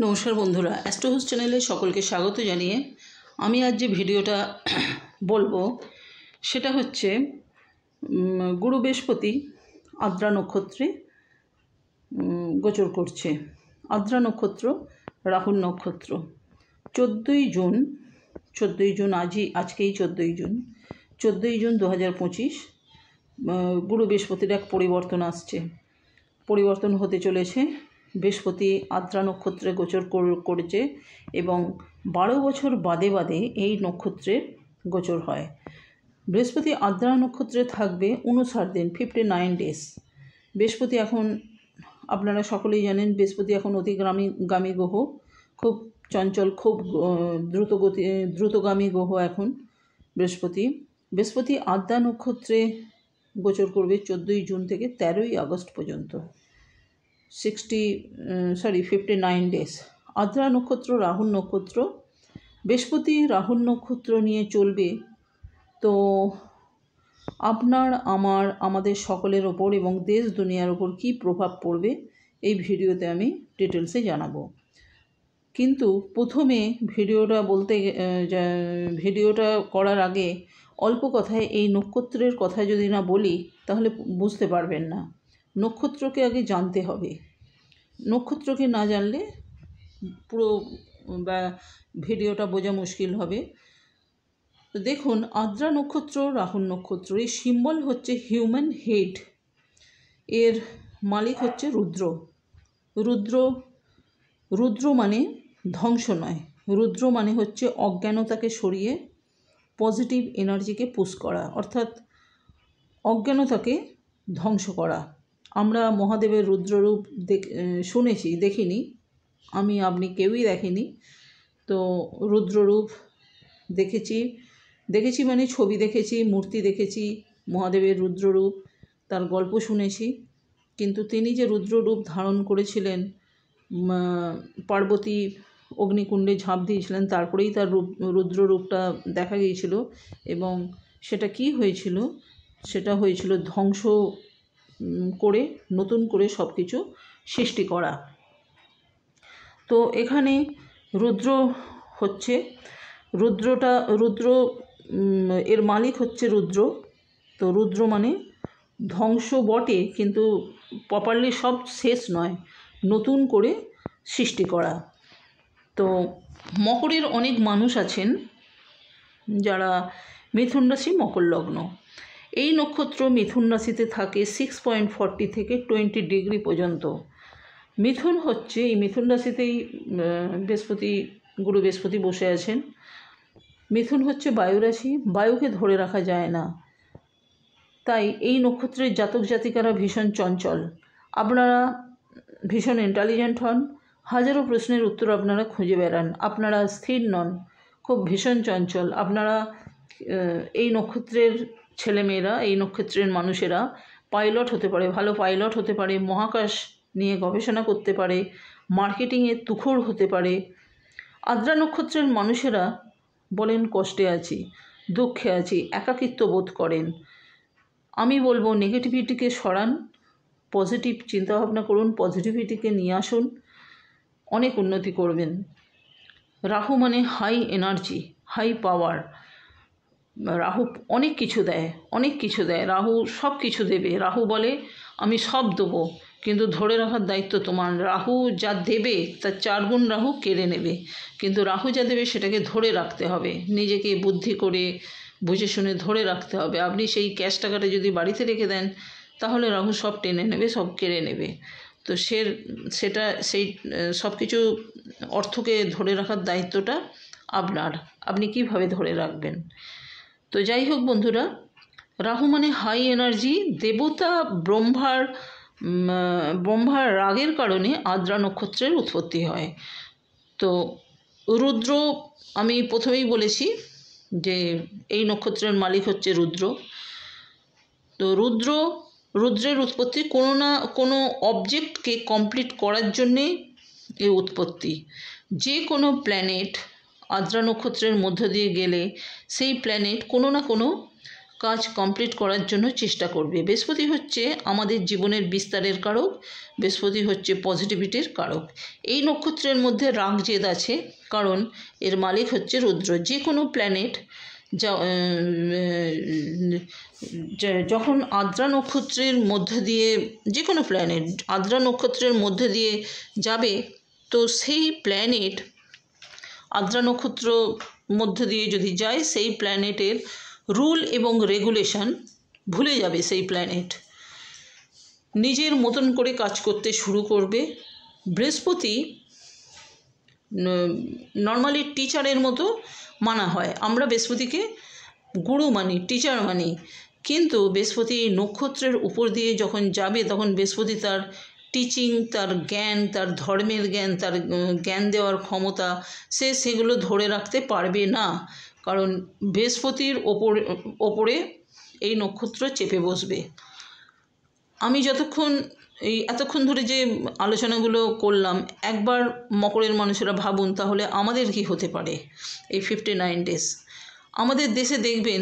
নমস্কার বন্ধুরা, অ্যাস্ট্রোহাউস চ্যানেলে সকলকে স্বাগত জানিয়ে আমি আজ যে ভিডিওটা বলবো সেটা হচ্ছে গুরু বৃহস্পতি আদ্রা নক্ষত্রে গোচর করছে। আদ্রা নক্ষত্র রাহুর নক্ষত্র। 14ই জুন আজকেই 14ই জুন 2025 গুরু বৃহস্পতির এক পরিবর্তন হতে চলেছে। বৃহস্পতি আদ্রা নক্ষত্রে গোচর করেছে এবং 12 বছর বাদে এই নক্ষত্রে গোচর হয়। বৃহস্পতি আদ্রা নক্ষত্রে থাকবে 59 দিন, 59 ডেজ। বৃহস্পতি এখন আপনারা সকলেই জানেন, বৃহস্পতি এখন অতিগামী গ্রহ, খুব চঞ্চল, খুব দ্রুতগামী গ্রহ এখন বৃহস্পতি আদ্রা নক্ষত্রে গোচর করবে 14ই জুন থেকে 13ই আগস্ট পর্যন্ত, 59 ডেজ। আদ্রা নক্ষত্র রাহুর নক্ষত্র। বৃহস্পতি রাহুর নক্ষত্র নিয়ে চলবে, তো আমাদের সকলের ওপর এবং দেশ দুনিয়ার ওপর কী প্রভাব পড়বে এই ভিডিওতে আমি ডিটেলসে জানাবো। কিন্তু প্রথমে ভিডিওটা করার আগে অল্প কথায় এই নক্ষত্রের কথা যদি না বলি তাহলে বুঝতে পারবেন না। নক্ষত্রকে আগে জানতে হবে। নক্ষত্রকে না জানলে পুরো ভিডিওটা বোঝা মুশকিল হবে। তো দেখুন, আদ্রা নক্ষত্র রাহুর নক্ষত্র, এই সিম্বল হচ্ছে হিউম্যান হেড। এর মালিক হচ্ছে রুদ্র মানে ধ্বংস নয়, রুদ্র মানে হচ্ছে অজ্ঞানতাকে সরিয়ে পজিটিভ এনার্জিকে পুশ করা, অর্থাৎ অজ্ঞানতাকে ধ্বংস করা। আমরা মহাদেবের রুদ্ররূপ শুনেছি, দেখিনি, আপনি কেউই দেখেনি। তো রুদ্ররূপ দেখেছি মানে ছবি দেখেছি, মূর্তি দেখেছি, মহাদেবের রুদ্ররূপ, তার গল্প শুনেছি। কিন্তু তিনি যে রুদ্ররূপ ধারণ করেছিলেন, পার্বতী অগ্নিকুণ্ডে ঝাঁপ দিয়েছিলেন, তারপরেই তার রুদ্ররূপটা দেখা গিয়েছিল। এবং সেটা কি হয়েছিল? সেটা হয়েছিল ধ্বংস করে নতুন করে সব কিছু সৃষ্টি করা। তো এখানে রুদ্র এর মালিক হচ্ছে রুদ্র। তো রুদ্র মানে ধ্বংস বটে, কিন্তু প্রপারলি সব শেষ নয়, নতুন করে সৃষ্টি করা। তো মকরের অনেক মানুষ আছেন যারা মিথুন রাশি, মকর লগ্ন। এই নক্ষত্র মিথুন রাশিতে থাকে 6.40 থেকে 20 ডিগ্রি পর্যন্ত। এই মিথুন রাশিতেই গুরু বৃহস্পতি বসে আছেন। মিথুন হচ্ছে বায়ু রাশি, বায়ুকে ধরে রাখা যায় না। তাই এই নক্ষত্রের জাতক জাতিকারা ভীষণ চঞ্চল, আপনারা ভীষণ ইন্টেলিজেন্ট হন, হাজারো প্রশ্নের উত্তর আপনারা খুঁজে বেড়ান, আপনারা স্থির নন, খুব ভীষণ চঞ্চল। আপনারা এই নক্ষত্রের ছেলেমেয়েরা, এই নক্ষত্রের মানুষেরা পাইলট হতে পারে, ভালো পাইলট হতে পারে, মহাকাশ নিয়ে গবেষণা করতে পারে, মার্কেটিংয়ে তুখোড় হতে পারে। আদ্রা নক্ষত্রের মানুষেরা বলেন কষ্টে আছি, দুঃখে আছি, একাকিত্ব বোধ করেন। আমি বলবো নেগেটিভিটিকে সরান, পজিটিভ চিন্তাভাবনা করুন, পজিটিভিটিকে নিয়ে আসুন, অনেক উন্নতি করবেন। রাহু মানে high energy, high power. Rahu অনেক কিছু দেয়। রাহু সব কিছু দেবে। রাহু বলে আমি সব দেবো, কিন্তু ধরে রাখার দায়িত্ব তোমার। রাহু যা দেবে তার 4 গুণ রাহু কেড়ে নেবে, কিন্তু রাহু যা দেবে সেটাকে ধরে রাখতে হবে, নিজেকে বুদ্ধি করে বুঝে শুনে ধরে রাখতে হবে। আপনি সেই ক্যাশ টাকাটা যদি বাড়িতে রেখে দেন তাহলে রাহু সব টেনে নেবে, সব কেড়ে নেবে। তো সেই সব কিছু অর্থকে ধরে রাখার দায়িত্বটা আপনি কিভাবে ধরে রাখবেন। তো যাই হোক বন্ধুরা, রাহু মানে হাই এনার্জি। দেবতা ব্রহ্মার রাগের কারণে আদ্রা নক্ষত্রের উৎপত্তি হয়। তো রুদ্র, আমি প্রথমেই বলেছি যে এই নক্ষত্রের মালিক হচ্ছে রুদ্র। তো রুদ্রের উৎপত্তি কোনো না কোনো অবজেক্টকে কমপ্লিট করার জন্যে এই উৎপত্তি। যে কোনো প্ল্যানেট আদ্রা নক্ষত্রের মধ্য দিয়ে গেলে সেই প্ল্যানেট কোনো না কোনো কাজ কমপ্লিট করার জন্য চেষ্টা করবে। বৃহস্পতি হচ্ছে আমাদের জীবনের বিস্তারের কারক, বৃহস্পতি হচ্ছে পজিটিভিটির কারক। এই নক্ষত্রের মধ্যে রাগ জেদ আছে, কারণ এর মালিক হচ্ছে রুদ্র। যে কোনো প্ল্যানেট যখন আদ্রা নক্ষত্রের মধ্যে দিয়ে, যে কোনো প্ল্যানেট আদ্রা নক্ষত্রের মধ্যে দিয়ে যাবে, তো সেই প্ল্যানেট আদ্রা নক্ষত্র মধ্যে দিয়ে যদি যায়, সেই প্ল্যানেটের রুল এবং রেগুলেশন ভুলে যাবে। সেই প্ল্যানেট নিজের মতন করে কাজ করতে শুরু করবে। বৃহস্পতি নর্মালি টিচারের মতো মানা হয়, আমরা বৃহস্পতিকে গুরু মানি, টিচার মানি, কিন্তু বৃহস্পতি নক্ষত্রের উপর দিয়ে যখন যাবে, তখন বৃহস্পতি তার টিচিং, তার জ্ঞান, তার ধর্মের জ্ঞান, তার জ্ঞান দেওয়ার ক্ষমতা, সেগুলো ধরে রাখতে পারবে না, কারণ বৃহস্পতির ওপরে এই নক্ষত্র চেপে বসবে। আমি এতক্ষণ ধরে যে আলোচনাগুলো করলাম, একবার মকরের মানুষেরা ভাবুন তাহলে আমাদের কি হতে পারে এই 59 ডেজ। আমাদের দেশে দেখবেন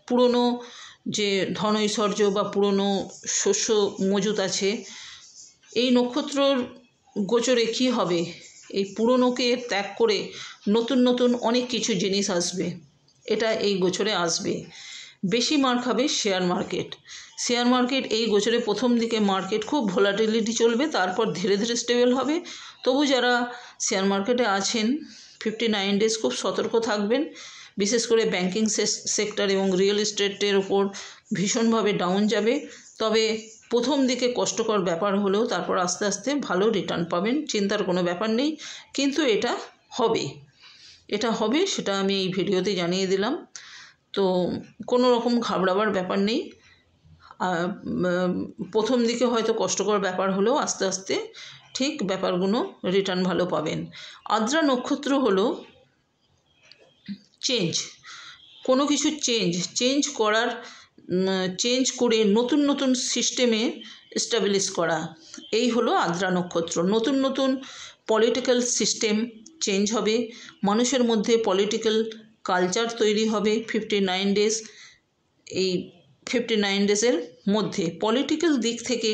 পুরনো যে ধন ঐশ্বর্য বা পুরনো শস্য মজুত আছে, এই নক্ষত্রর গোচরে কি হবে, এই পুরনোকে ত্যাগ করে নতুন নতুন অনেক কিছু জিনিস আসবে, এটা এই গোচরে আসবে। বেশি মার খাবে শেয়ার মার্কেট। এই গোচরে প্রথম দিকে মার্কেট খুব ভোলাটিলিটি চলবে, তারপর ধীরে ধীরে স্টেবল হবে। তবু যারা শেয়ার মার্কেটে আছেন 59 ডেজ খুব সতর্ক থাকবেন। বিশেষ করে ব্যাংকিং সেক্টর এবং রিয়েল এস্টেটের ওপর ভীষণভাবে ডাউন যাবে। তবে প্রথম দিকে কষ্টকর ব্যাপার হলেও তারপর আস্তে আস্তে ভালো রিটার্ন পাবেন, চিন্তার কোনো ব্যাপার নেই। কিন্তু এটা হবে, সেটা আমি এই ভিডিওতে জানিয়ে দিলাম। তো কোনো রকম ঘাবড়াবার ব্যাপার নেই। প্রথম দিকে হয়তো কষ্টকর ব্যাপার হলেও আস্তে আস্তে ঠিক ব্যাপারগুলো রিটার্ন ভালো পাবেন। আদ্রা নক্ষত্র হলো চেঞ্জ, কোনো কিছু চেঞ্জ করে নতুন নতুন সিস্টেমে এস্টাবলিশ করা, এই হলো আদ্রা নক্ষত্র। নতুন নতুন পলিটিক্যাল সিস্টেম চেঞ্জ হবে, মানুষের মধ্যে পলিটিক্যাল কালচার তৈরি হবে 59 ডেজ। এই 59 ডেজের মধ্যে পলিটিক্যাল দিক থেকে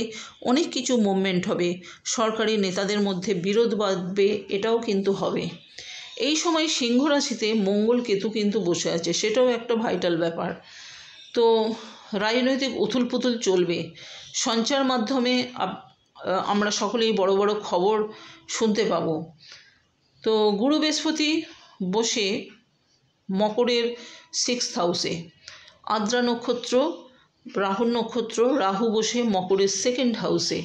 অনেক কিছু মুভমেন্ট হবে, সরকারি নেতাদের মধ্যে বিরোধ বাঁধবে, এটাও কিন্তু হবে। এই সময় সিংহ রাশিতে মঙ্গল কেতু কিন্তু বসে আছে, সেটাও একটা ভাইটাল ব্যাপার। তো রাজনৈতিক উথুল পুথুল চলবে, সঞ্চার মাধ্যমে আমরা সকলেই বড় বড় খবর শুনতে পাব। তো গুরু বৃহস্পতি বসে মকরের 6th হাউসে, আদ্রা নক্ষত্র, রাহুর নক্ষত্র, রাহু বসে মকরের 2nd হাউসে।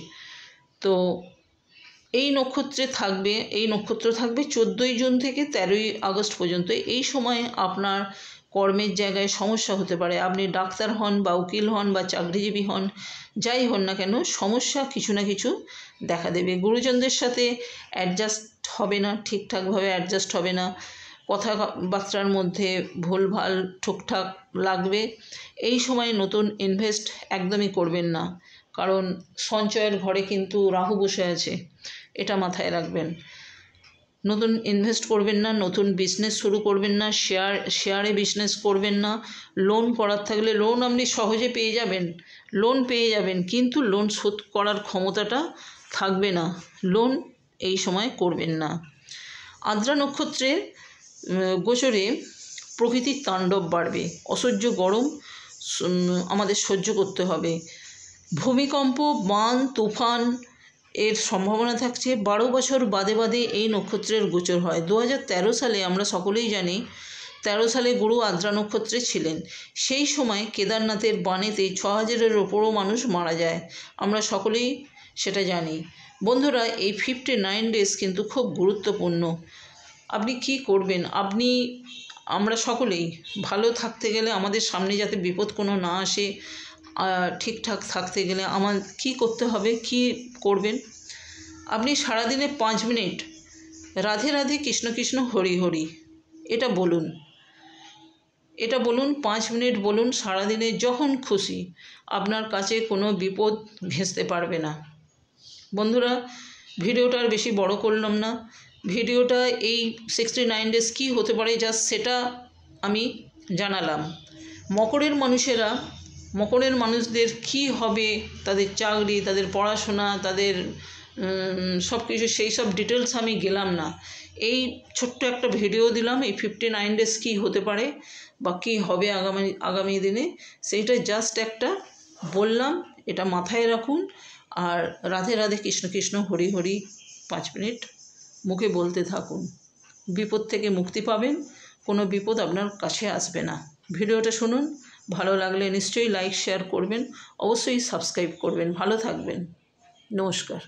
তো এই নক্ষত্র থাকবে 14ই জুন থেকে 13ই আগস্ট পর্যন্ত। এই সময় আপনার কর্মের জায়গায় সমস্যা হতে পারে। আপনি ডাক্তার হন বা উকিল হন বা চাকরিজীবী হন, যাই হন না কেন, সমস্যা কিছু না কিছু দেখা দেবে। গুরুজনদের সাথে অ্যাডজাস্ট হবে না, ঠিকঠাকভাবে অ্যাডজাস্ট হবে না, কথাবার্তার মধ্যে ভুলভাল ঠুকঠাক লাগবে। এই সময় নতুন ইনভেস্ট একদমই করবেন না, কারণ সঞ্চয়ের ঘরে কিন্তু রাহু বসে আছে, এটা মাথায় রাখবেন। নতুন ইনভেস্ট করবেন না, নতুন বিজনেস শুরু করবেন না, শেয়ারে বিজনেস করবেন না। লোন করার থাকলে লোন আপনি সহজে পেয়ে যাবেন, কিন্তু লোন শোধ করার ক্ষমতাটা থাকবে না, লোন এই সময় করবেন না। আদ্রা নক্ষত্রের গোচরে প্রকৃতির তাণ্ডব বাড়বে, অসহ্য গরম আমাদের সহ্য করতে হবে। ভূমিকম্প, বান, তুফান এর সম্ভাবনা থাকছে। 12 বছর বাদে এই নক্ষত্রের গোচর হয়। 2013 সালে আমরা সকলেই জানি, 13 সালে গুরু আদ্রা নক্ষত্রে ছিলেন। সেই সময় কেদারনাথের বানেতে 6000-এর ওপরও মানুষ মারা যায়, আমরা সকলেই সেটা জানি। বন্ধুরা, এই 59 ডেজ কিন্তু খুব গুরুত্বপূর্ণ। আপনি কি করবেন? আমরা সকলেই ভালো থাকতে গেলে, আমাদের সামনে যাতে বিপদ কোনো না আসে, ঠিকঠাক থাকতে গেলে আমার কি করতে হবে, কি করবেন? আপনি সারাদিনে 5 মিনিট রাধে রাধে কৃষ্ণ কৃষ্ণ হরি হরি এটা বলুন, 5 মিনিট বলুন সারাদিনে, যখন খুশি। আপনার কাছে কোনো বিপদ ঘেঁষতে পারবে না। বন্ধুরা, ভিডিওটা আর বেশি বড় করলাম না। ভিডিওটা এই 69 ডেজ কী হতে পারে সেটা আমি জানালাম। মকরের মানুষদের কি হবে, তাদের চাকরি, তাদের পড়াশোনা, তাদের সব কিছু, সেই সব ডিটেলস আমি গেলাম না। এই ছোট্ট একটা ভিডিও দিলাম, এই 59 ডেজ কী হতে পারে বা কী হবে আগামী দিনে, সেইটা জাস্ট একটা বললাম। এটা মাথায় রাখুন। আর রাধে রাধে, কৃষ্ণ কৃষ্ণ, হরি হরি 5 মিনিট মুখে বলতে থাকুন। বিপদ থেকে মুক্তি পাবেন, কোনো বিপদ আপনার কাছে আসবে না। ভিডিওটা শুনুন, ভালো লাগলে নিশ্চয়ই লাইক শেয়ার করবেন, অবশ্যই সাবস্ক্রাইব করবেন। ভালো থাকবেন, নমস্কার।